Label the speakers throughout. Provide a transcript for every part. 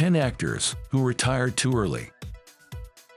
Speaker 1: 10 actors who retired too early.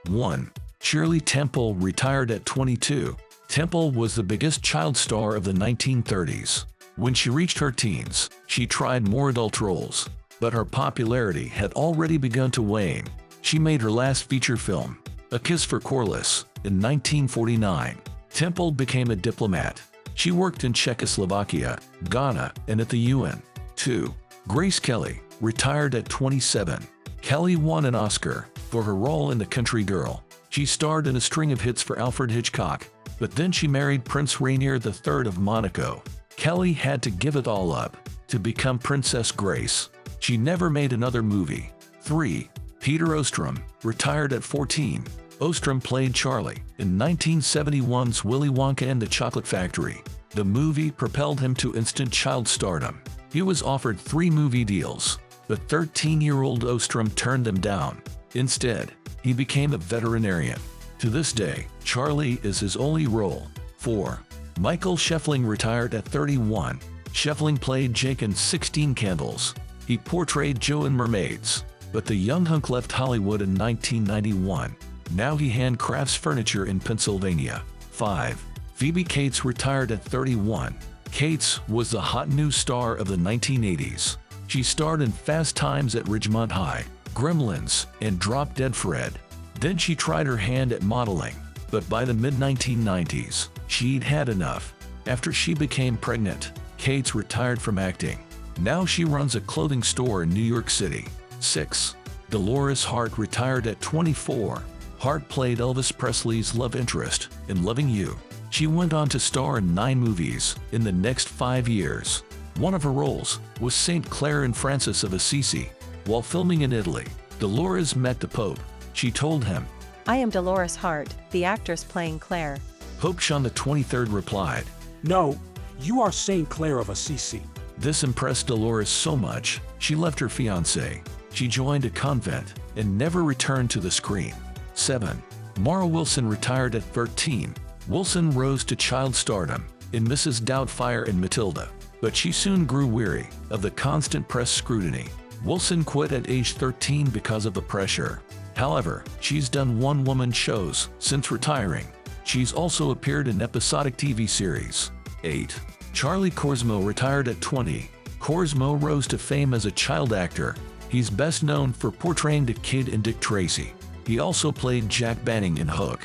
Speaker 1: 1. Shirley Temple retired at 22. Temple was the biggest child star of the 1930s. When she reached her teens, she tried more adult roles, but her popularity had already begun to wane. She made her last feature film, A Kiss for Corliss, in 1949. Temple became a diplomat. She worked in Czechoslovakia, Ghana, and at the UN. 2. Grace Kelly retired at 27. Kelly won an Oscar for her role in The Country Girl. She starred in a string of hits for Alfred Hitchcock, but then she married Prince Rainier III of Monaco. Kelly had to give it all up to become Princess Grace. She never made another movie. 3. Peter Ostrom retired at 14. Ostrom played Charlie in 1971's Willy Wonka and the Chocolate Factory. The movie propelled him to instant child stardom. He was offered 3 movie deals, but 13-year-old Ostrom turned them down. Instead, he became a veterinarian. To this day, Charlie is his only role. 4. Michael Scheffling retired at 31. Scheffling played Jake in 16 Candles. He portrayed Joe in Mermaids, but the young hunk left Hollywood in 1991. Now he handcrafts furniture in Pennsylvania. 5. Phoebe Cates retired at 31. Cates was the hot new star of the 1980s. She starred in Fast Times at Ridgemont High, Gremlins, and Drop Dead Fred. Then she tried her hand at modeling, but by the mid-1990s, she'd had enough. After she became pregnant, Cates retired from acting. Now she runs a clothing store in New York City. 6. Dolores Hart retired at 24. Hart played Elvis Presley's love interest in Loving You. She went on to star in 9 movies in the next 5 years. One of her roles was St. Clare and Francis of Assisi. While filming in Italy, Dolores met the Pope. She told him,
Speaker 2: "I am Dolores Hart, the actress playing Claire."
Speaker 1: Pope John XXIII replied,
Speaker 3: "No, you are St. Clare of Assisi."
Speaker 1: This impressed Dolores so much, she left her fiancé. She joined a convent and never returned to the screen. 7. Mara Wilson retired at 13. Wilson rose to child stardom in Mrs. Doubtfire and Matilda, but she soon grew weary of the constant press scrutiny. Wilson quit at age 13 because of the pressure. However, she's done one-woman shows since retiring. She's also appeared in episodic TV series. 8. Charlie Korsmo retired at 20. Korsmo rose to fame as a child actor. He's best known for portraying the kid in Dick Tracy. He also played Jack Banning in Hook.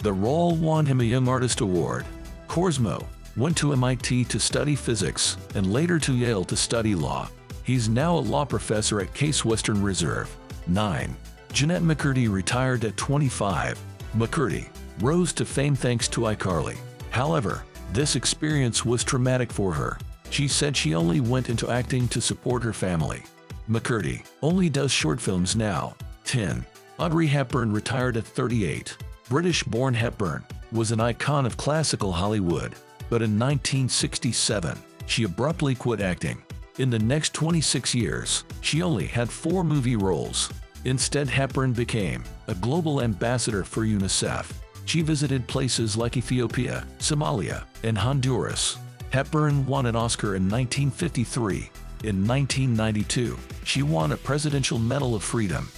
Speaker 1: The role won him a Young Artist Award. Korsmo went to MIT to study physics and later to Yale to study law. He's now a law professor at Case Western Reserve. 9. Jeanette McCurdy retired at 25. McCurdy rose to fame thanks to iCarly. However, this experience was traumatic for her. She said she only went into acting to support her family. McCurdy only does short films now. 10. Audrey Hepburn retired at 38. British-born Hepburn was an icon of classical Hollywood, but in 1967, she abruptly quit acting. In the next 26 years, she only had 4 movie roles. Instead, Hepburn became a global ambassador for UNICEF. She visited places like Ethiopia, Somalia, and Honduras. Hepburn won an Oscar in 1953. In 1992, she won a Presidential Medal of Freedom.